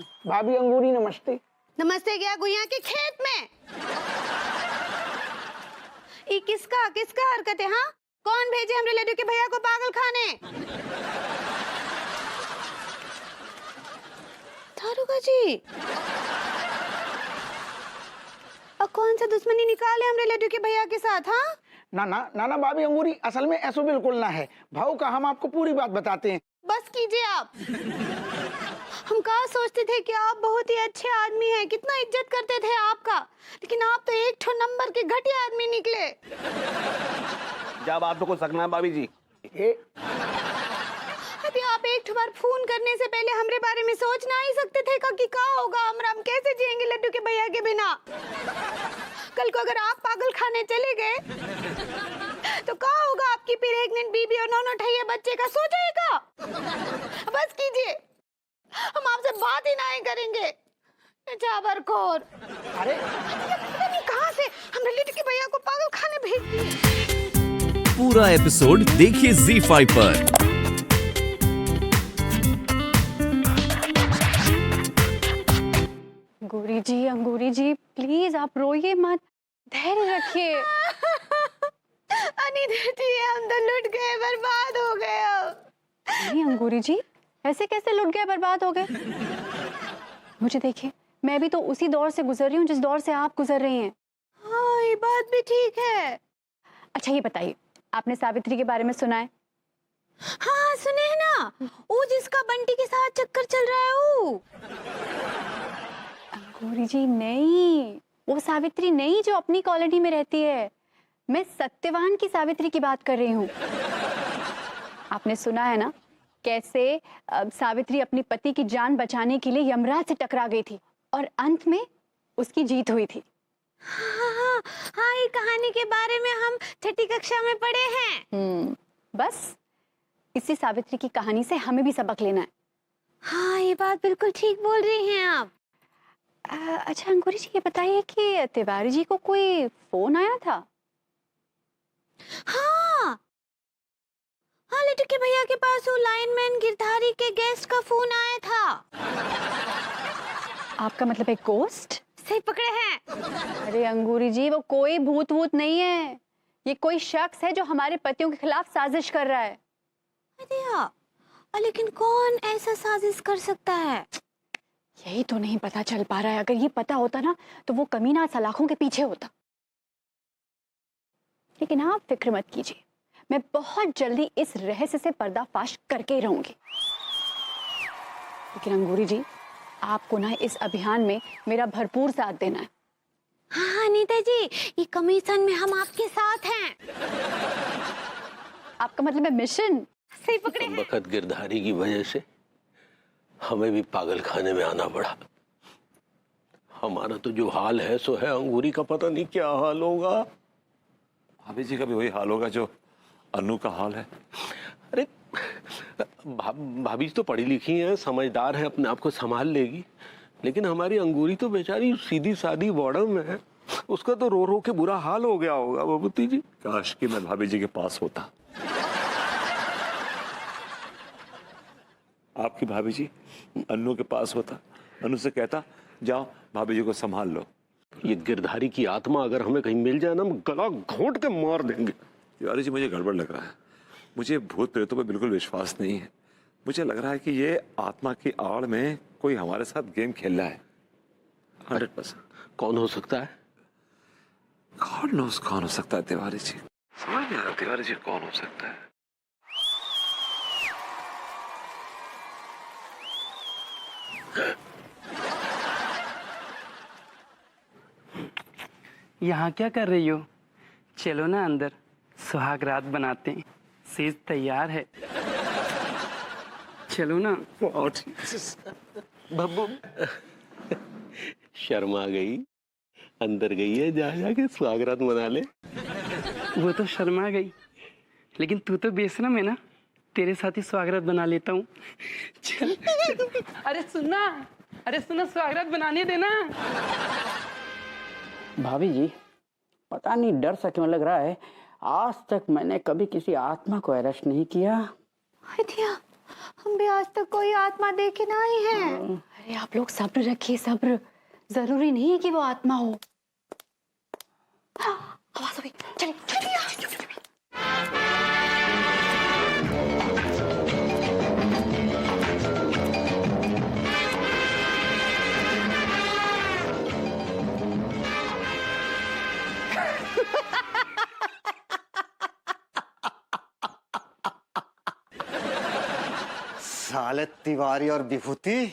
भाभी अंगूरी नमस्ते। नमस्ते क्या गुइया के खेत में? ये किसका किसका हरकत है? हाँ, कौन भेजे हमरे लड्डू के भैया को पागल खाने? थारुका जी, और कौन सा दुश्मनी निकाले हमरे लड्डू के भैया के साथ? हाँ, ना ना ना ना भाभी अंगूरी, असल में ऐसा बिल्कुल ना है। भाऊ का हम आपको पूरी बात बताते हैं। बस कीजिए आप। हम कहा सोचते थे कि आप बहुत ही अच्छे आदमी हैं, कितना इज्जत करते थे आपका, लेकिन आप तो एक ठो नंबर के घटिया आदमी निकले। जब आप तो कुछ सकना है भाभी जी। ये अभी आप एक ठो बार फोन करने से पहले हमरे बारे में सोच ना ही सकते थे कि क्या होगा, हम कैसे जिएंगे लड्डू के भैया के बिना? कल को अगर आप पागल खाने चले गए तो क्या होगा आपकी प्रेग्नेंट बीबी और नौनो ठैया बच्चे का? सोचेगा? बस कीजिए, हम आपसे बात ही नहीं करेंगे। जाबरखोर। अरे पता नहीं कहां से हमने लड्डू के भैया को पागल खाने भेज दिए। पूरा एपिसोड देखिए ZEE5 पर। अंगूरी जी प्लीज आप रोइए मत, धैर्य रखिए। अनिधि हम तो लुट गए, बर्बाद हो गए अब। नहीं अंगूरी जी, ऐसे कैसे लुट गए बर्बाद हो गए? मुझे देखिए, मैं भी तो उसी दौर से गुजर रही हूँ जिस दौर से आप गुजर रही हैं। हाँ ये बात भी ठीक है। अच्छा ये बताइए, आपने सावित्री के बारे में सुना है? हाँ सुने है ना, वो जिसका बंटी के साथ चक्कर चल रहा है वो। अंगूरी जी नहीं, वो सावित्री नहीं जो अपनी कॉलोनी में रहती है। मैं सत्यवान की सावित्री की बात कर रही हूँ। आपने सुना है ना कैसे सावित्री अपनी पति की जान बचाने के लिए यमराज से टकरा गई थी और अंत में उसकी जीत हुई थी। हाँ, हाँ ये कहानी के बारे में हम छठी कक्षा में पढ़े हैं। बस इसी सावित्री की कहानी से हमें भी सबक लेना है। हाँ ये बात बिल्कुल ठीक बोल रही हैं आप। अच्छा अंकुरी जी ये बताइए कि तिवारी जी को कोई फोन आया था? हाँ हाँ, लड्डू के भैया के पास वो लाइनमैन गिरधारी के गेस्ट का फोन आया था। आपका मतलब एक गोस्ट? सही पकड़े हैं। अरे अंगूरी जी वो कोई भूत वूत नहीं है, ये कोई शख्स है जो हमारे पतियों के खिलाफ साजिश कर रहा है। अरे हाँ, लेकिन कौन ऐसा साजिश कर सकता है? यही तो नहीं पता चल पा रहा है। अगर ये पता होता ना तो वो कमीना सलाखों के पीछे होता। लेकिन आप फिक्र मत कीजिए, मैं बहुत जल्दी इस रहस्य से पर्दाफाश करके ही रहूंगी। लेकिन अंगूरी जी आपको ना इस अभियान में मेरा भरपूर साथ देना है। हाँ नीता जी, ये कमीशन में हम आपके साथ हैं। आपका मतलब है मिशन? सही पकड़े हैं। बखत गिरधारी की वजह से हमें भी पागल खाने में आना पड़ा। हमारा तो जो हाल है सो है, अंगूरी का पता नहीं क्या हाल होगा। भाभी जी का भी वही हाल होगा जो अनु का हाल है। अरे भाभी तो पढ़ी लिखी है, समझदार है, अपने आप को संभाल लेगी, लेकिन हमारी अंगूरी तो बेचारी सीधी सादी बॉर्डर में है। उसका तो रो रो के बुरा हाल हो गया होगा बबूती जी। काश कि मैं भाभी जी के पास होता। आपकी भाभी जी अनु के पास होता, अनु से कहता जाओ भाभी जी को संभाल लो। ये गिरधारी की आत्मा अगर हमें कहीं मिल जाए ना, हम गला घोंट के मार देंगे। तिवारी जी मुझे गड़बड़ लग रहा है। मुझे भूत प्रेतों पर बिल्कुल विश्वास नहीं है। मुझे लग रहा है कि ये आत्मा की आड़ में कोई हमारे साथ गेम खेल रहा है। 100%। कौन हो सकता है? कौन हो सकता है तिवारी जी? समझ नहीं आ रहा तिवारी जी कौन हो सकता है। यहाँ क्या कर रही हो? चलो ना अंदर, सुहाग रात बनाते हैं। सेज तैयार है, चलो ना। बब्बू शर्मा गई, अंदर गई है, जा जाके स्वागत मना ले। वो तो शर्मा गई, लेकिन तू तो बेशरम है ना, तेरे साथ ही स्वागत बना लेता हूँ। चल। अरे सुनना स्वागत बनाने देना। भाभी जी पता नहीं डर सा क्यों लग रहा है, आज तक मैंने कभी किसी आत्मा को अरेस्ट नहीं किया। दिया हम भी आज तक कोई आत्मा देखे नहीं है। अरे आप लोग सब्र रखिए, सब्र। जरूरी नहीं है कि वो आत्मा हो। हाँ, आवाज हो गई, चलिए। साले तिवारी और विभूति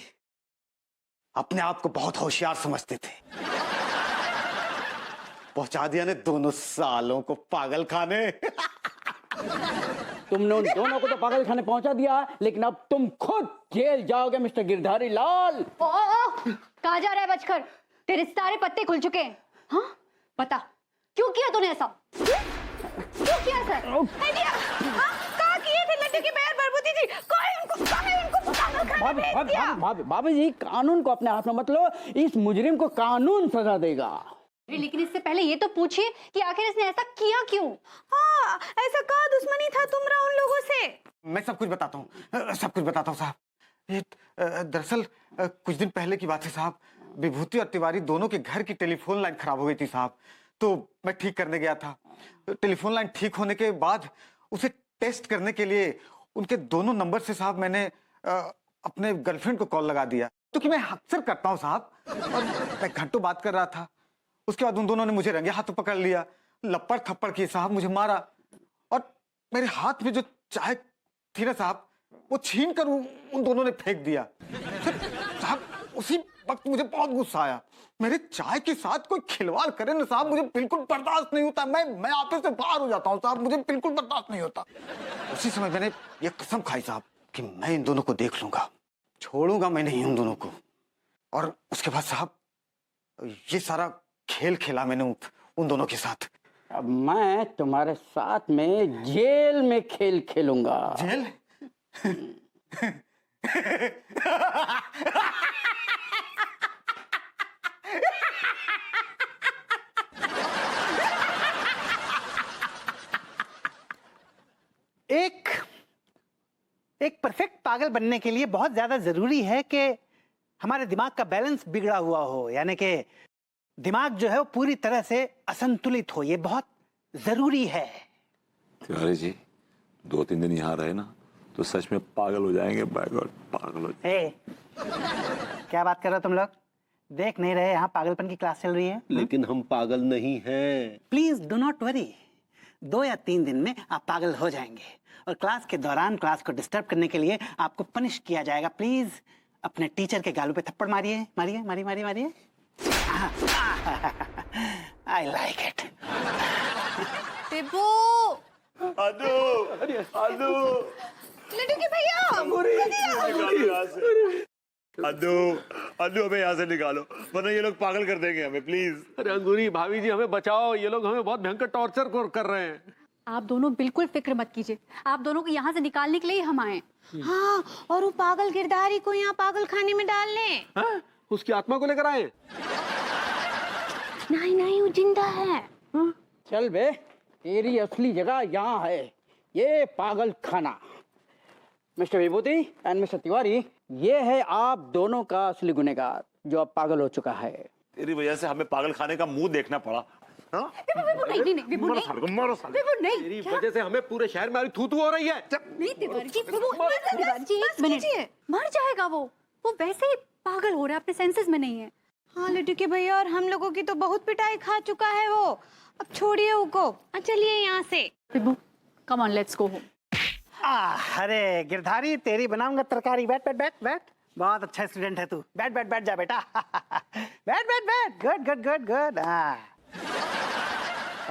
अपने आप को बहुत होशियार समझते थे। पहुंचा दिया ने दोनों सालों को पागल खाने। तुमने उन दोनों को तो पागल खाने पहुंचा दिया, लेकिन अब तुम खुद जेल जाओगे मिस्टर गिरधारी लाल। ओ, कहाँ जा रहा है बचकर? तेरे सारे पत्ते खुल चुके हैं। हाँ, बता क्यों किया तूने ऐसा? क्यों किया सर? कहाँ किए थे लड्डू की बहन भरभूति जी? इनको पागल खाने भेज दिया। भाभी जी, कानून को अपने हाथ में मत लो, इस मुजरिम को कानून सजा देगा। लेकिन इससे पहले ये तो पूछिए कि आखिर इसने ऐसा किया क्यों? हाँ, ऐसा कहाँ दुश्मनी था तुम्हारा उन लोगों से? मैं सब कुछ बताता हूँ, सब कुछ बताता हूँ साहब। ये दरअसल कुछ दिन पहले की बात है साहब। विभूति और तिवारी दोनों के घर की टेलीफोन लाइन खराब हो गई थी साहब, तो मैं ठीक करने गया था। टेलीफोन लाइन ठीक होने के बाद उसे टेस्ट करने के लिए उनके दोनों नंबर से साहब मैंने अपने गर्लफ्रेंड को कॉल लगा दिया, क्योंकि मैं अक्सर करता हूँ साहब। और मैं घंटों बात कर रहा था। उसके बाद उन दोनों ने मुझे रंगे हाथों पकड़ लिया, लपड़ थप्पड़ किए साहब, मुझे मारा और मेरे हाथ में जो चाय थी ना साहब, वो छीन कर उन दोनों ने फेंक दिया। साहब उसी वक्त मुझे बहुत गुस्सा आया। मेरे चाय के साथ कोई खिलवाड़ करे ना साहब, मुझे बिल्कुल बर्दाश्त नहीं होता। मैं ऑफिस से बाहर हो जाता हूँ साहब, मुझे बिल्कुल बर्दाश्त नहीं होता। उसी समय मैंने ये कसम खाई साहब कि मैं इन दोनों को देख लूंगा, छोड़ूंगा मैं नहीं उन दोनों को। और उसके बाद साहब ये सारा खेल खेला मैंने उन दोनों के साथ। अब मैं तुम्हारे साथ में जेल में खेल खेलूंगा। जेल? एक परफेक्ट पागल बनने के लिए बहुत ज्यादा जरूरी है कि हमारे दिमाग का बैलेंस बिगड़ा हुआ हो, यानी कि दिमाग जो है वो पूरी तरह से असंतुलित हो। ये बहुत जरूरी है। तिवारी जी 2-3 दिन यहाँ रहे ना तो सच में पागल हो जाएंगे। बाय गॉड, पागल हो जाएंगे। क्या बात कर रहे हो तुम लोग? देख नहीं रहे यहाँ पागलपन की क्लास चल रही है? लेकिन हम पागल नहीं हैं। प्लीज डू नॉट वरी, 2 या 3 दिन में आप पागल हो जाएंगे और क्लास के दौरान क्लास को डिस्टर्ब करने के लिए आपको पनिश किया जाएगा। प्लीज अपने टीचर के गालों पे थप्पड़ मारिए, मारिए मारिए मारिए मारिए। I like it. टिब्बू, अदू लड्डू के भैया, अदू हमें यहाँ से निकालो, वरना ये लोग पागल कर देंगे हमें, प्लीज। अरे अंगूरी भाभी जी हमें बचाओ, ये लोग हमें बहुत भयंकर टॉर्चर कर रहे हैं। आप दोनों बिल्कुल फिक्र मत कीजिए, आप दोनों को यहाँ से निकालने के लिए हम आए। हाँ, और वो पागल गिरधारी को यहाँ पागल खाने में डाल ले। हाँ? उसकी आत्मा को लेकर आए? नहीं, वो जिंदा है। चल बे, तेरी असली जगह यहाँ है, ये पागल खाना। Mister Vibhuti and mister Tiwari, ये है आप दोनों का असली गुनहगार जो अब पागल हो चुका है। तेरी वजह से हमें पागल खाने का मुंह देखना पड़ा। तेरी वजह से हमें पूरे शहर में थू-थू हो रही है। मर जाएगा वो वैसे ही पागल हो रहा है, अपने सेंसेस में नहीं है। हाँ लड्डू के भैया, और हम लोगों की तो बहुत पिटाई खा चुका है वो। अब छोड़िए उसको, चलिए यहाँ से। Come on, let's go home. अरे गिरधारी, तेरी बनाऊंगा तरकारी। बैठ बैठ बैठ बैठ, बहुत अच्छा स्टूडेंट है तू। बैठ बैठ बैठ जा बेटा। बैठ बैठ बैठ, good good good good.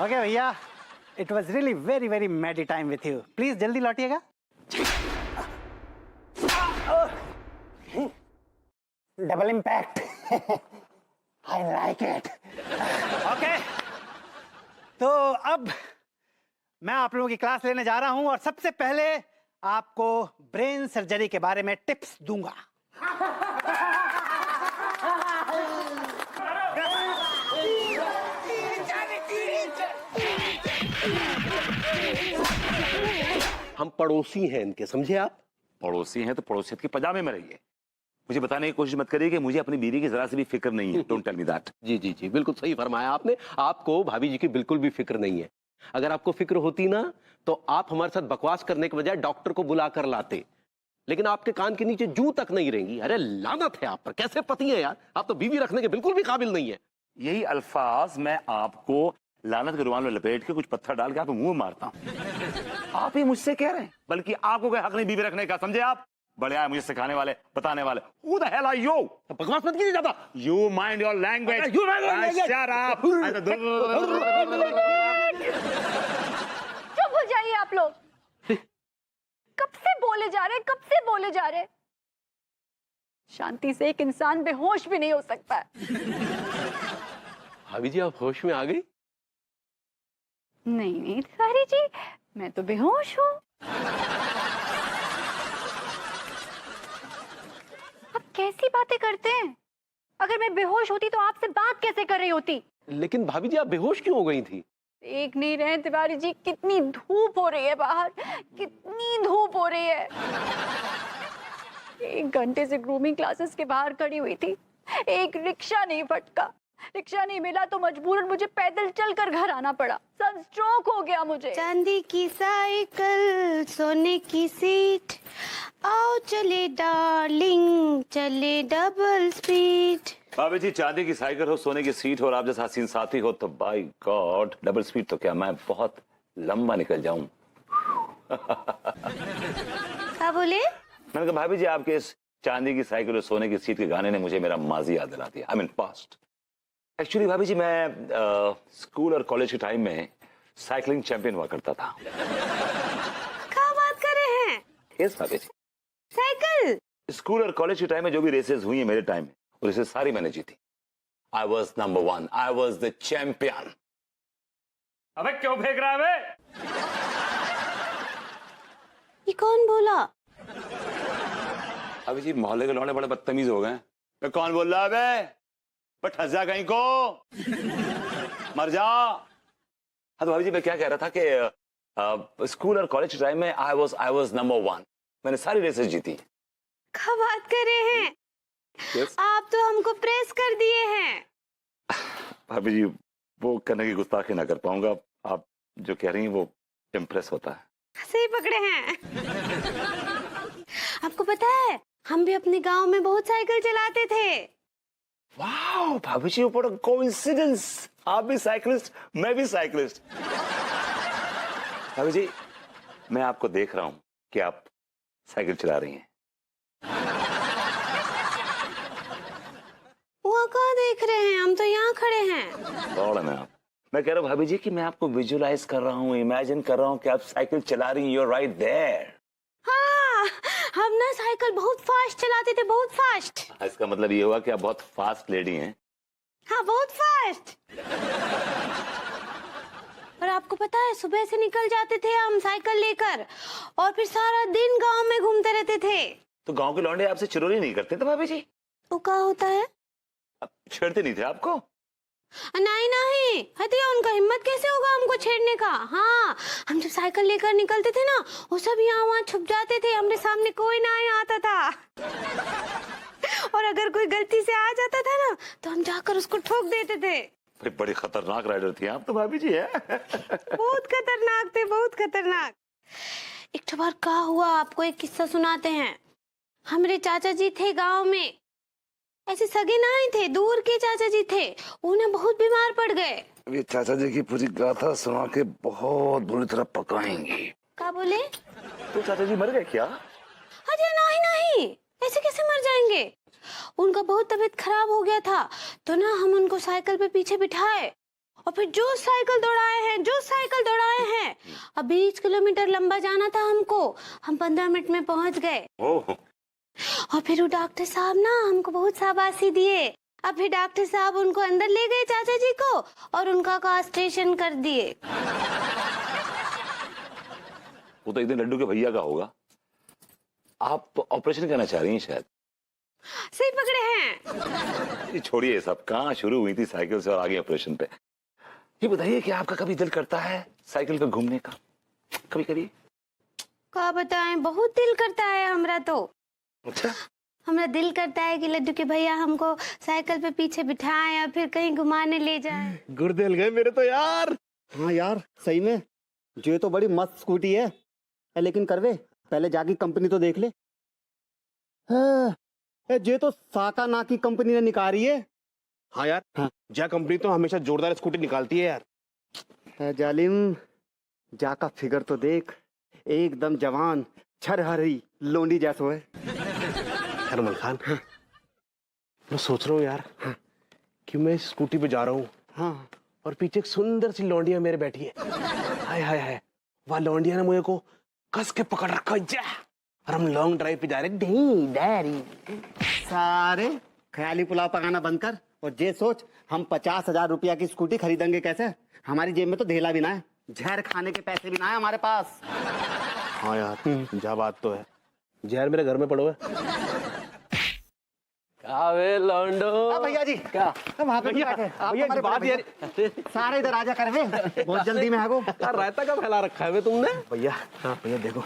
Okay भैया, it was really very very maddy time with you. Please जल्दी लौटिएगा। Double impact. I like it. Okay, तो अब मैं आप लोगों की क्लास लेने जा रहा हूं और सबसे पहले आपको ब्रेन सर्जरी के बारे में टिप्स दूंगा। हम पड़ोसी हैं इनके, समझे आप? पड़ोसी हैं तो पड़ोसियत के पजामे में रहिए। मुझे बताने की कोशिश मत करिए कि मुझे अपनी बीवी की जरा से भी फिक्र नहीं है। Don't tell me that. जी जी जी, बिल्कुल सही फरमाया आपने। आपको भाभी जी की बिल्कुल भी फिक्र नहीं है। अगर आपको फिक्र होती ना तो आप हमारे साथ बकवास करने के बजाय डॉक्टर को बुला कर लाते। लेकिन आपके कान के नीचे जू तक नहीं रहेंगी। अरे लानत है आप पर, कैसे पति है यार, आप तो बीवी रखने के बिल्कुल भी काबिल नहीं है। यही अल्फाज मैं आपको लानत के रुमाल में लपेट के कुछ पत्थर डाल के आप मुंह मारता हूं। आप ही मुझसे कह रहे हैं, बल्कि आपको कोई हक नहीं बीवी रखने का, समझे आप? बड़े आए मुझे सिखाने वाले, बताने वाले। Who the hell are you? बकवास मत कीजिए ज्यादा। You mind your language. You mind your language. Shut up. चुप हो जाइए आप लोग। कब से बोले जा रहे, कब से बोले जा रहे। शांति से एक इंसान बेहोश भी नहीं हो सकता है। भाभी जी आप होश में आ गई? नहीं नहीं तिवारी जी, मैं तो बेहोश हूँ। आप कैसी बातें करते हैं? अगर मैं बेहोश होती तो आपसे बात कैसे कर रही होती? लेकिन भाभी जी आप बेहोश क्यों हो गई थी? देख नहीं रहे तिवारी जी, कितनी धूप हो रही है बाहर, कितनी धूप हो रही है। 1 घंटे से ग्रूमिंग क्लासेस के बाहर खड़ी हुई थी, एक रिक्शा नहीं फटका। रिक्शा नहीं मिला तो मजबूरन मुझे पैदल चलकर घर आना पड़ा। सनस्ट्रोक हो गया मुझे। चांदी की साइकिल, सोने की सीट, आओ चले डार्लिंग, चले डबल स्पीड। भाभी जी चांदी की साइकिल हो, सोने की सीट हो और आप जैसा हसीन साथी हो तो बाय गॉड डबल स्पीड तो क्या, मैं बहुत लंबा निकल जाऊं। क्या बोले? मैंने कहा भाभी जी आपके इस चांदी की साइकिल और सोने की सीट के गाने ने मुझे मेरा माजी याद दिला दिया। I mean past. एक्चुअली भाभी जी मैं स्कूल और कॉलेज के टाइम में साइकिलिंग चैंपियन हुआ करता था। क्या बात कर रहे हैं? यस भाभी जी। साइकिल? स्कूल और कॉलेज के टाइम में जो भी रेसेस हुई है मेरे टाइम में, वो रेसेस सारी मैंने जीती। I was number 1, I was the champion. अबे क्यों फेंक रहा है बे? ये कौन बोला? अभी जी मोहल्ले के लौंडे बड़े बदतमीज हो गए। मैं कौन बोल रहा है बे? ठस जा कहीं को, मर जा। हाँ तो भाभी जी मैं क्या कह रहा था कि स्कूल और कॉलेज टाइम में आई वॉज नंबर 1। मैंने सारी रेसेस जीती। क्या बात कर रहे हैं? yes. आप तो हमको प्रेस कर दिए हैं। भाभी जी वो करने की गुस्ताखी ना कर पाऊंगा। आप जो कह रही हैं वो इम्प्रेस होता है। सही पकड़े हैं। आपको पता है हम भी अपने गांव में बहुत साइकिल चलाते थे। वाओ भाभी जी व्हाट अ कोइंसिडेंस। आप भी साइकिलिस्ट, मैं भी साइकिलिस्ट। भाभी जी मैं आपको देख रहा हूं कि आप साइकिल चला रही हैं। वो कहाँ देख रहे हैं? हम तो यहाँ खड़े हैं। दौड़ में आप। मैं कह रहा हूँ भाभी जी कि मैं आपको विजुअलाइज कर रहा हूँ, इमेजिन कर रहा हूँ कि आप साइकिल चला रही हैं। You are right there. हाँ, हम ना साइकिल बहुत फास्ट चलाते थे, बहुत फास्ट। इसका मतलब ये हुआ कि आप बहुत फास्ट लेडी हैं। हाँ बहुत फास्ट। और आपको पता है सुबह से निकल जाते थे हम साइकिल लेकर और फिर सारा दिन गांव में घूमते रहते थे। तो गांव के लौंडे आपसे चिरोली नहीं करते थे भाभी जी? वो क्या होता है? अब छेड़ते नहीं थे आपको? नहीं नहीं, हतिया उनका हिम्मत कैसे होगा हमको छेड़ने का। हाँ हम जब साइकिल लेकर निकलते थे ना, वो सब यहाँ वहाँ छुप जाते थे, हमरे सामने कोई ना आता था। और अगर कोई गलती से आ जाता था ना तो हम जाकर उसको ठोक देते थे। भाई बड़ी खतरनाक राइडर थी आप तो भाभी जी है। बहुत खतरनाक थे, बहुत खतरनाक। एक बार क्या हुआ आपको एक किस्सा सुनाते हैं। हमारे चाचा जी थे गांव में, ऐसे सगे नहीं थे, दूर के चाचा जी थे। उन्हें बहुत बीमार पड़ गए। ये चाचा जी की पूरी गाथा सुना के बहुत बुरी तरह पकाएंगी। क्या बोले? तो चाचा जी मर गए क्या? अरे नहीं नहीं, ऐसे कैसे मर जाएंगे? उनका बहुत तबीयत खराब हो गया था तो ना हम उनको साइकिल पे पीछे बिठाए और फिर जो साइकिल दौड़ाए हैं। अब 20 किलोमीटर लंबा जाना था हमको, हम 15 मिनट में पहुंच गए। और फिर वो डॉक्टर साहब ना हमको बहुत शाबाशी दिए। अब फिर डॉक्टर साहब उनको अंदर ले गए चाचा जी को और उनका कास्ट्रेशन कर दिए। वो तो एक दिन लड्डू के भैया का होगा। आप ऑपरेशन करना चाह रही हैं शायद। सही पकड़े हैं। ये छोड़िए सब, कहाँ शुरू हुई थी साइकिल से और आगे ऑपरेशन पे। ये बताइए कि आपका कभी दिल करता है साइकिल पे घूमने का? कभी कभी का बताएं, बहुत दिल करता है हमरा तो। अच्छा, हमरा दिल करता है कि लड्डू के भैया हमको साइकिल पे पीछे बिठाएं या फिर कहीं घुमाने ले जाएं। गुर्दे हिल गए मेरे तो यार। हाँ यार सही में, ये तो बड़ी मस्त स्कूटी है। लेकिन करवे पहले जाके कंपनी तो देख ले। हाँ, ये तो साका ना की कंपनी ने निकाली है। हाँ यार, हाँ। जा कंपनी तो हमेशा जोरदार स्कूटी निकालती है यार। जालिम, जा का फिगर तो देख, एकदम जवान छरहरी लोंडी जैसो है। हरमल खान, मैं सोच रहा हूँ यार कि मैं इस स्कूटी पे जा रहा हूँ हाँ, और पीछे एक सुंदर सी लौंडिया मेरे बैठी है। हाय हाय हाय, वह लौंडिया ने मुझे को कस के पकड़ रखा जा, और हम लॉन्ग ड्राइव पे जा रहे हैं। डैडी सारे ख्याली पुलाव पकाना बंद कर और ये सोच, हम 50,000 रुपया की स्कूटी खरीदेंगे कैसे? हमारी जेब में तो धेला भी ना है, जहर खाने के पैसे भी ना है हमारे पास। हाँ यार, जा बात तो है, जहर मेरे घर में पड़ो है। कावे लौंडो। भैया जी क्या? वहाँ पे भैया, बैठे, आप भैया, हमारे बात बड़े यार। भैया। सारे इधर आजा कर बहुत जल्दी में आगो। रायता का फैला रखा है तुमने भैया। हाँ भैया देखो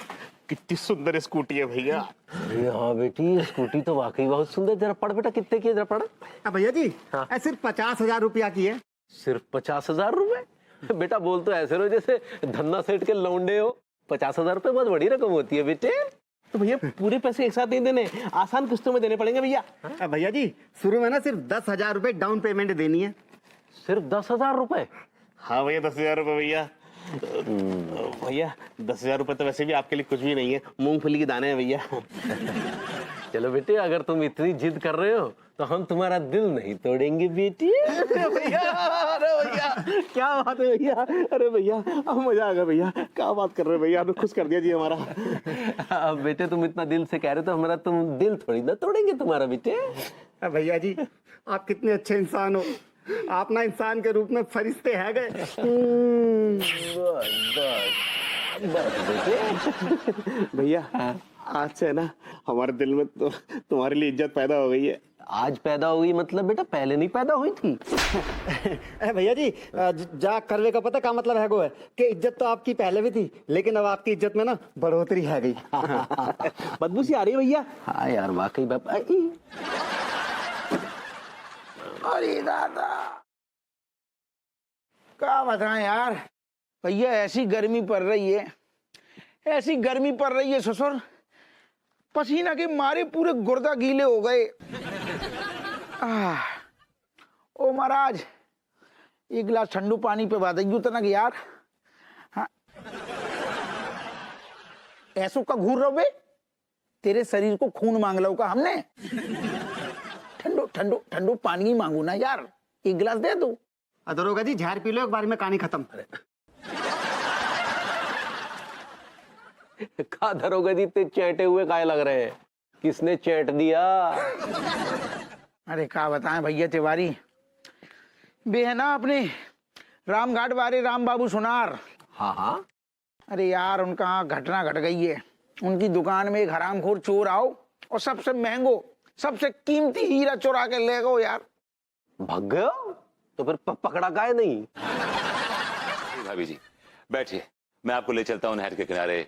कितनी सुंदर स्कूटी है भैया। हाँ बेटी, स्कूटी तो वाकई बहुत सुंदर। जरा पढ़ बेटा, कितने की है, जरा पढ़। भैया जी हाँ। सिर्फ 50,000 रुपया की है। सिर्फ 50,000 रुपए? बेटा बोल तो ऐसे रहो जैसे धन्ना सेठ के लौंडे हो। 50,000 रुपए बहुत बड़ी रकम होती है बेटे। तो भैया पूरे पैसे एक साथ नहीं देने, आसान किस्तों में देने पड़ेंगे भैया। भैया जी शुरू में ना सिर्फ 10,000 रुपए डाउन पेमेंट देनी है। सिर्फ 10,000 रुपए? हाँ भैया 10,000 रुपए भैया। भैया 10,000 रुपए तो वैसे भी आपके लिए कुछ भी नहीं है, मूंगफली के दाने हैं भैया। चलो बेटे, अगर तुम इतनी जिद कर रहे हो तो हम तुम्हारा दिल नहीं तोड़ेंगे बेटी। भैया अरे भैया क्या बात है भैया। अरे भैया अब मजा आ गया भैया, क्या बात कर रहे हो भैया, आपने खुश कर दिया जी हमारा। अब बेटे तुम इतना दिल से कह रहे हो तो हमारा तुम दिल थोड़ी ना तोड़ेंगे तुम्हारा बेटे। भैया जी आप कितने अच्छे इंसान हो, आप ना इंसान के रूप में फरिश्ते है गए। भैया आज से ना हमारे दिल में तो तुम्हारे लिए इज्जत पैदा हो गई है। आज पैदा हुई मतलब बेटा पहले नहीं पैदा हुई थी। भैया जी जा करवे का पता क्या मतलब है गो है कि इज्जत तो आपकी पहले भी थी, लेकिन अब आपकी इज्जत में ना बढ़ोतरी है गई। बदबू सी आ रही है भैया। हाँ यार वाकई बाप। अरे दादा, क्या बताएं यार भैया, ऐसी गर्मी पड़ रही है, ऐसी गर्मी पड़ रही है ससुर, पसीना के मारे पूरे गुर्दा गीले हो गए। ओ महाराज, एक गिलास ठंडू पानी पे बात तनक यार। हाँ ऐसो का घूर रहो बे, तेरे शरीर को खून मांग लो का हमने। ठंडू ठंडू ठंडू पानी ही मांगू ना यार, एक गिलास दे दो। दरोगा जी झाड़ पी लो, एक बार में कहानी खत्म। का दरोगा जी इतने चैंटे हुए काहे लग रहे हैं? किसने चैंट दिया? अरे क्या बताएं भैया तिवारी, बे है ना अपने रामघाट वाले राम बाबू सुनार। हाँ हाँ। अरे यार उनका घटना घट गई है, उनकी दुकान में एक हरामखोर चोर आओ और सबसे महंगो सबसे कीमती हीरा चुरा के ले गो यार। भाग गए हो? तो फिर पकड़ा काहे नहीं? भाभी जी बैठिए, मैं आपको ले चलता हूँ नहर के किनारे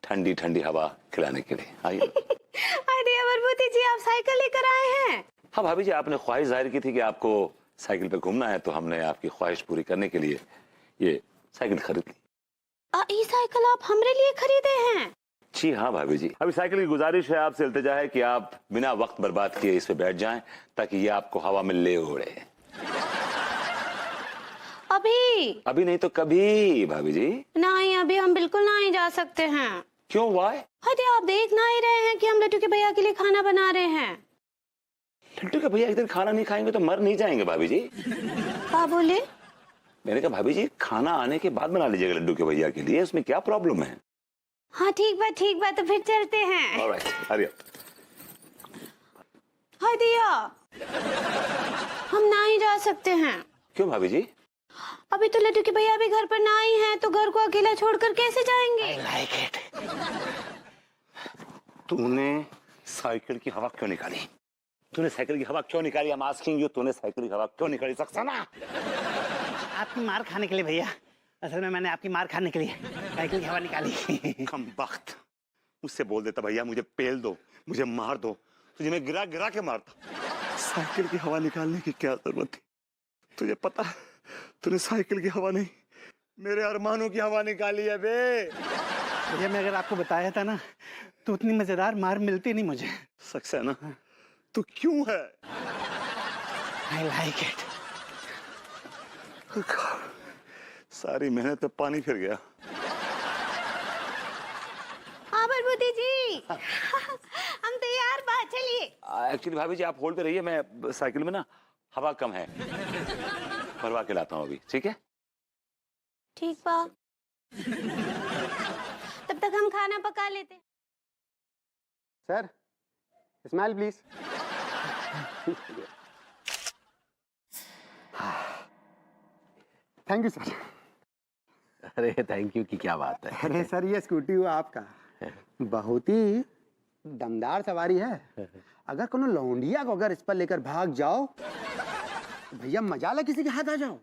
ठंडी ठंडी हवा खिलाने के लिए। आइए। अरे अमरभूति जी आप साइकिल लेकर आए हैं? हाँ भाभी जी, आपने ख्वाहिश जाहिर की थी कि आपको साइकिल पे घूमना है, तो हमने आपकी ख्वाहिश पूरी करने के लिए ये साइकिल खरीद ली। ये साइकिल आप हमरे लिए खरीदे हैं? जी हाँ भाभी जी, अभी साइकिल की गुजारिश है आपसे इल्तिजा है कि आप बिना वक्त बर्बाद किए इस पे बैठ जाएं ताकि ये आपको हवा में ले उड़े। अभी नहीं तो कभी भाभी जी। नहीं अभी हम बिल्कुल नहीं जा सकते हैं। क्यों? वाई? अरे आप देख ना ही रहे हैं कि हम लड्डू के भैया के लिए खाना बना रहे हैं। लड्डू के भैया एक दिन खाना नहीं खाएंगे तो मर नहीं जाएंगे भाभी जी। क्या बोले? मैंने कहा भाभी जी खाना आने के बाद बना लीजिएगा लड्डू के भैया के लिए, उसमें क्या प्रॉब्लम है? हाँ ठीक बात, तो फिर चलते हैं। ऑलराइट, हरी हाय दिया, हम नहीं जा सकते हैं। क्यों भाभी जी? अभी तो लड्डू के भैया भी घर पर ना ही हैं, तो घर को अकेला छोड़कर कैसे जाएंगे? like it. तूने साइकिल की हवा क्यों निकाली? तूने साइकिल की हवा क्यों निकाली? I'm asking you, तूने साइकिल की हवा क्यों निकाली? सक्सेना? आपकी मार खाने के लिए भैया, असल में मैंने आपकी मार खाने के लिए साइकिल की हवा निकाली। कम वक्त, मुझसे बोल देता भैया मुझे पेल दो, मुझे मार दो, तुझे मैं गिरा गिरा के मारता। साइकिल की हवा निकालने की क्या जरूरत थी? तुझे पता है, तूने साइकिल की हवा नहीं मेरे अरमानों की हवा निकाली है बे। भैया मैं अगर आपको बताया था ना तो उतनी मजेदार मार मिलती नहीं मुझे। सच है ना? तू क्यों है? आई लाइक इट। सारी मेहनत पे पानी फिर गया। हाँ बलबूती जी हम तैयार बा, चलिए। एक्चुअली भाभी जी आप होल्ड पे रहिए, मैं साइकिल में ना हवा कम है, भरवा के लाता हूँ अभी, ठीक है? ठीक बा। तब तक हम खाना पका लेते। Sir smile please. Thank you sir. अरे थैंक यू की क्या बात है। अरे सर ये स्कूटी हुआ आपका, बहुत ही दमदार सवारी है। अगर कोनो लौंडिया को अगर इस पर लेकर भाग जाओ तो भैया मजाला किसी के हाथ आ जाओ।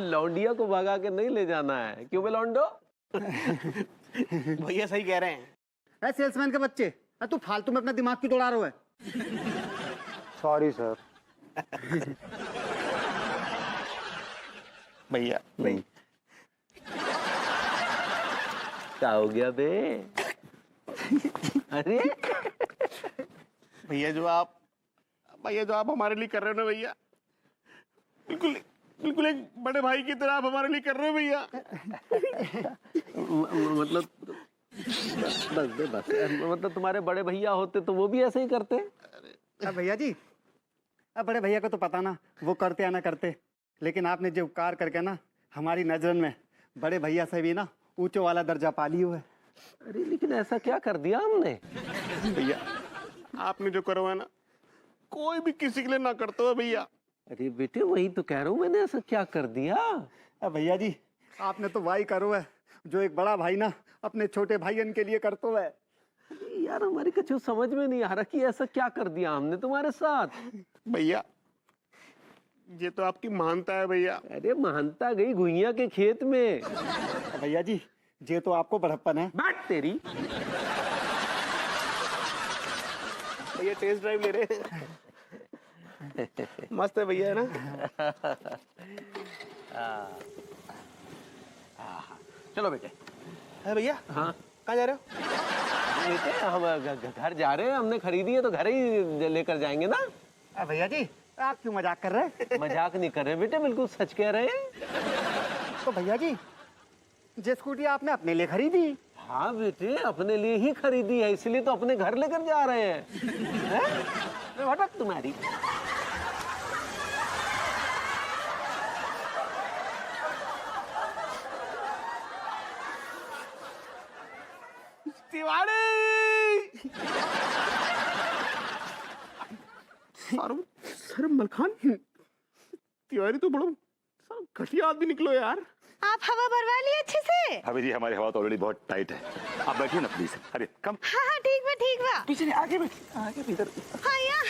लौंडिया को भगा के नहीं ले जाना है, क्यों बे लौंडो? भैया सही कह रहे हैं। सेल्समैन के बच्चे, तू फालतू में अपना दिमाग क्यों दौड़ा रहा है? Sorry sir. भैया नहीं, क्या हो गया बे? अरे भैया जो आप हमारे लिए कर रहे हो ना भैया, बिल्कुल बिल्कुल एक बड़े भाई की तरह आप हमारे लिए कर रहे हो भैया। मतलब बस बे बस, मतलब तुम्हारे बड़े भैया होते तो वो भी ऐसे ही करते। भैया जी, अब बड़े भैया को तो पता ना वो करते या ना करते, लेकिन आपने जो उपकार करके ना हमारी नजर में बड़े भैया से भी ना ऊंचो वाला दर्जा पा लियो है। अरे लेकिन ऐसा क्या कर दिया हमने? भैया आपने जो करो है ना, कोई भी किसी के लिए ना करता हो भैया। अरे बेटे वही तो कह रहा हूँ, मैंने ऐसा क्या कर दिया? भैया जी आपने तो वही करो है जो एक बड़ा भाई ना अपने छोटे भाईयन के लिए करतो है। यार हमारी कुछ समझ में नहीं आ रहा कि ऐसा क्या कर दिया हमने तुम्हारे साथ। भैया ये तो आपकी महानता है भैया। अरे महानता गई घुइया के खेत में। भैया जी ये तो आपको बड़प्पन है। बैठ तेरी। भैया टेस्ट ड्राइव ले रहे हैं। मस्त है भैया, है ना? चलो बेटे। है भैया? हाँ कहाँ जा रहे हो? बेटे हम घर जा रहे हैं, हमने खरीदी है तो घर ही लेकर जाएंगे ना। भैया जी आप क्यों मजाक कर रहे हैं? मजाक नहीं कर रहे बेटे, बिल्कुल सच कह रहे हैं। तो भैया जी ये स्कूटी आपने अपने लिए खरीदी? हाँ बेटे अपने लिए ही खरीदी है, इसलिए तो अपने घर लेकर जा रहे हैं। भटक तुम्हारी। तिवारी सर मलखान, तिवारी तो बड़ा घटिया आदमी निकलो यार। आप हवा भरवा लिए अच्छे से? भाभी जी हमारी हवा तो ऑलरेडी बहुत टाइट है, आप बैठिए ना प्लीज। अरे कम। हाँ हाँ ठीक बा ठीक बा। पीछे आगे बैठ, आगे इधर। हाँ यहाँ।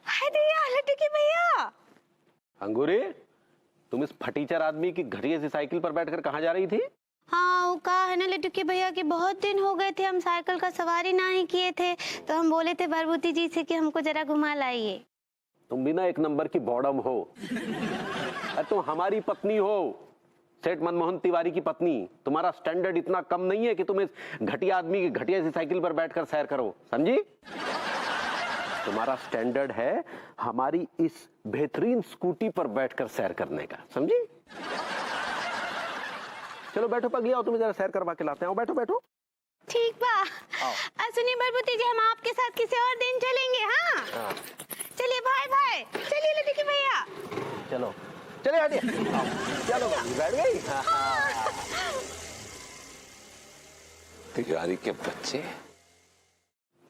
हाय दिया लड्डू की भैया। अंगूरी तुम इस फटीचर आदमी की घटिया सी साइकिल पर बैठकर कहाँ जा रही थी? हाँ वो कहा है ना लड्डू के भैया कि बहुत दिन हो गए थे हम साइकिल का सवारी ना ही किए थे, तो हम बोले थे बलबूती जी से कि हमको जरा घुमा लाइए। तुम भी ना एक नंबर की बॉडम हो। तुम हमारी पत्नी हो, सेठ मनमोहन तिवारी की पत्नी। तुम्हारा स्टैंडर्ड इतना कम नहीं है कि तुम इस घटिया आदमी की घटिया सी साइकिल पर बैठकर सैर करो, समझी? तुम्हारा स्टैंडर्ड है हमारी इस बेहतरीन स्कूटी पर बैठकर सैर करने का, समझी? चलो बैठो पगली, आओ तुम्हें जरा सैर करवा के लाते हैं। आओ बैठो बैठो। ठीक बा। सुनिए बलबूती जी हम आपके साथ किसी और दिन चलेंगे। हाँ चलिए भाई भाई, चलिए लड्डू के भैया। चलो चले हटिए। चलो बैठ गई। तिवारी के बच्चे,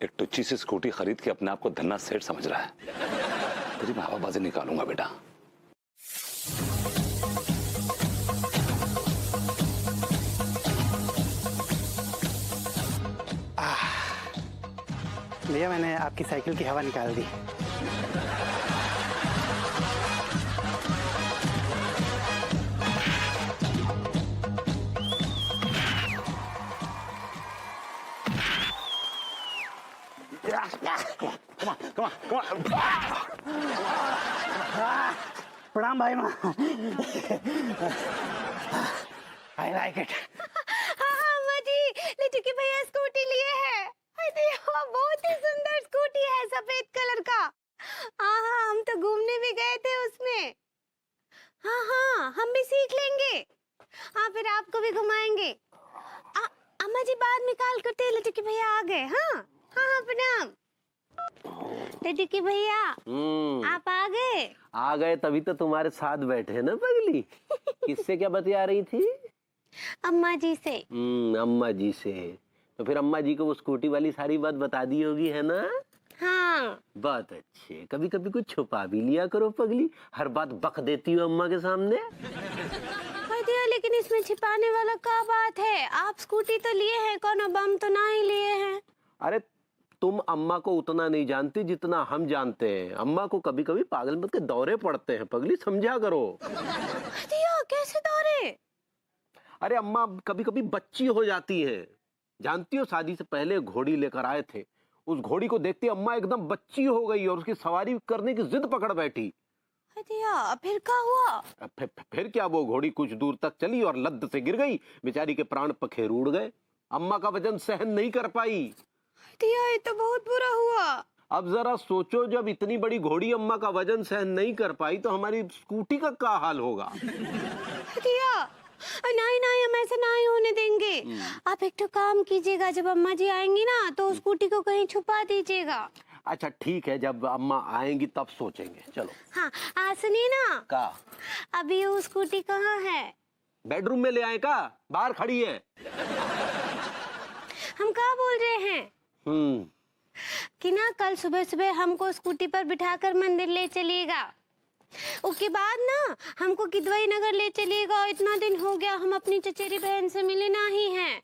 एक टुच्ची से स्कूटी खरीद के अपने आप को धन्ना सेठ समझ रहा है। तेरी मैं हवाबाजी निकालूंगा बेटा। भैया मैंने आपकी साइकिल की हवा निकाल दी। प्रणाम भाई माँ। आई लाइक इट। हाँ अम्मा जी, लिट्टू के भैया स्कूटी लिए हैं। अरे हाँ, बहुत ही सुंदर स्कूटी है, सफेद कलर का। हाँ हाँ, हम तो घूमने भी गए थे उसमें। हाँ हाँ, हम भी सीख लेंगे। हाँ, फिर आपको भी घुमाएंगे। अम्मा जी बाद में कॉल करते हैं, लिट्टू के भैया आ गए। हाँ हाँ हाँ, प्रणाम। लिट्टू के भैया आप आ गए? आ गए तभी तो तुम्हारे साथ बैठे ना पगली। किससे क्या बतिया रही थी? अम्मा जी से। अम्मा जी से। तो फिर अम्मा जी को वो स्कूटी वाली सारी बात बता दी होगी, है ना? हाँ। बात अच्छी है। कभी कभी कुछ छुपा भी लिया करो पगली, हर बात बक देती हो अम्मा के सामने। लेकिन इसमें छिपाने वाला क्या बात है? आप स्कूटी तो लिए हैं, कौन बम तो ना ही लिए हैं। अरे तुम अम्मा को उतना नहीं जानती जितना हम जानते हैं। अम्मा को कभी कभी पागलपन के दौरे पड़ते हैं पगली, समझा करो। कैसे दौरे? अरे अम्मा कभी कभी बच्ची हो जाती है। जानती हो, शादी से पहले घोड़ी लेकर आए थे, उस घोड़ी को देखते अम्मा एकदम बच्ची हो गई और उसकी सवारी करने की जिद पकड़ बैठी। फिर क्या हुआ? फिर क्या, वो घोड़ी कुछ दूर तक चली और लद्द से गिर गई। बेचारी के प्राण पखेर उड़ गए। अम्मा का वजन सहन नहीं कर पाई। ये तो बहुत बुरा हुआ। अब जरा सोचो, जब इतनी बड़ी घोड़ी अम्मा का वजन सहन नहीं कर पाई तो हमारी स्कूटी का क्या हाल होगा? नहीं नहीं, हम ऐसा नहीं होने देंगे। आप एक तो काम कीजिएगा, जब अम्मा जी आएंगी ना तो स्कूटी को कहीं छुपा दीजिएगा। अच्छा ठीक है, जब अम्मा आएंगी तब सोचेंगे। चलो। हाँ सुनिए ना, का अभी वो स्कूटी कहाँ है? बेडरूम में ले आए का? बाहर खड़ी है। हम क्या बोल रहे हैं कि ना कल सुबह सुबह हमको स्कूटी पर बिठाकर मंदिर ले चलिएगा। उसके बाद ना हमको किदवई नगर ले चलिएगा। इतना दिन हो गया हम अपनी चचेरी बहन से मिले नहीं हैं।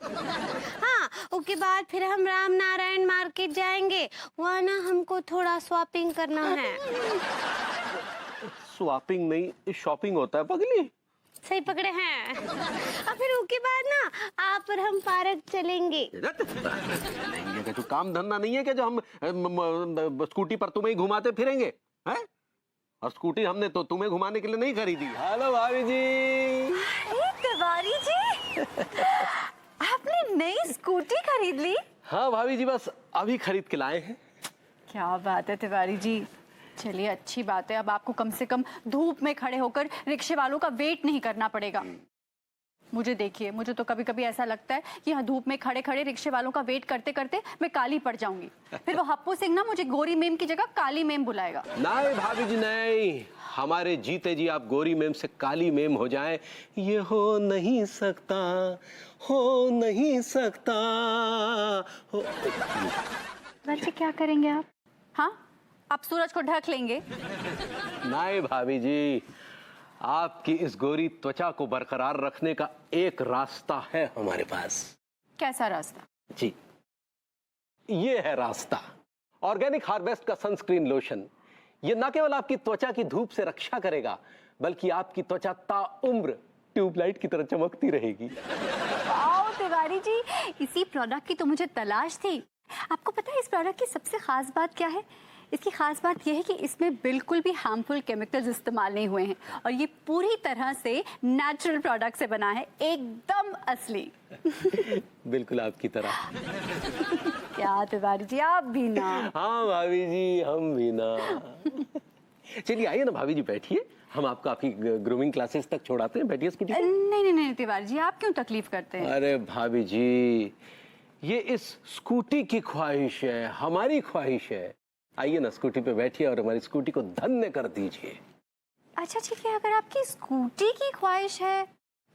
हाँ, उसके बाद फिर हम राम नारायण मार्केट जाएंगे। वहाँ ना हमको थोड़ा शॉपिंग करना है। शॉपिंग नहीं, शॉपिंग होता है पगली। सही पकड़े हैं। और फिर उसके बाद ना आप और हम पार्क चलेंगे। तो काम धंधा नहीं है क्या जो हम स्कूटी पर तुम्हें घुमाते फिरेंगे हैं? और स्कूटी हमने तो तुम्हें घुमाने के लिए नहीं खरीदी। हेलो भाभी जी। तिवारी जी, आपने नई स्कूटी खरीद ली? हाँ भाभी जी, बस अभी खरीद के लाए हैं। क्या बात है तिवारी जी, चलिए अच्छी बात है। अब आपको कम से कम धूप में खड़े होकर रिक्शे वालों का वेट नहीं करना पड़ेगा। मुझे देखिए, मुझे तो कभी कभी ऐसा लगता है कि यहाँ धूप में खड़े खड़े रिक्शे वालों का वेट करते करते मैं काली पड़ जाऊंगी। फिर वो हप्पू सिंह ना मुझे गोरी मेम की जगह काली मेम बुलाएगा। नहीं भाभी जी नहीं, हमारे जीते जी आप गोरी मेम से काली मेम हो जाएं, ये हो नहीं सकता, हो नहीं सकता। वैसे क्या करेंगे आप? हाँ, आप सूरज को ढक लेंगे? नहीं भाभी जी, आपकी इस गोरी त्वचा को बरकरार रखने का एक रास्ता है हमारे पास। कैसा रास्ता? जी, ये है रास्ता। ऑर्गेनिक हार्वेस्ट का सनस्क्रीन लोशन। ये न केवल आपकी त्वचा की धूप से रक्षा करेगा, बल्कि आपकी त्वचा ताउम्र ट्यूबलाइट की तरह चमकती रहेगी। आओ तिवारी जी, इसी प्रोडक्ट की तो मुझे तलाश थी। आपको पता है इस प्रोडक्ट की सबसे खास बात क्या है? इसकी खास बात यह है कि इसमें बिल्कुल भी हार्मफुल केमिकल्स इस्तेमाल नहीं हुए हैं और ये पूरी तरह से नेचुरल प्रोडक्ट से बना है, एकदम असली। बिल्कुल आपकी तरह। क्या तिवारी जी, आप भी ना। हाँ भाभी जी, हम भी ना। चलिए आइए ना भाभी जी, बैठिए, हम आपको आपकी ग्रूमिंग क्लासेस तक छोड़ाते हैं। बैठिए स्कूटी। नहीं नहीं तिवारी जी, आप क्यों तकलीफ करते हैं? अरे भाभी जी, ये इस स्कूटी की ख्वाहिश है, हमारी ख्वाहिश है। आइए ना स्कूटी पे बैठिए और हमारी स्कूटी को धन्य कर दीजिए। अच्छा ठीक है, अगर आपकी स्कूटी की ख्वाहिश है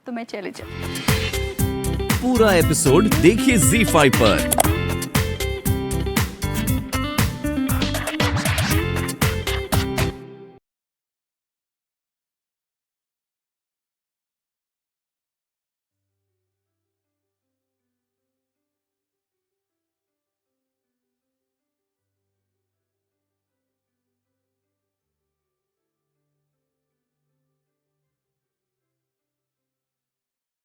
तो मैं चले जाऊँ। पूरा एपिसोड देखिए ZEE5 पर।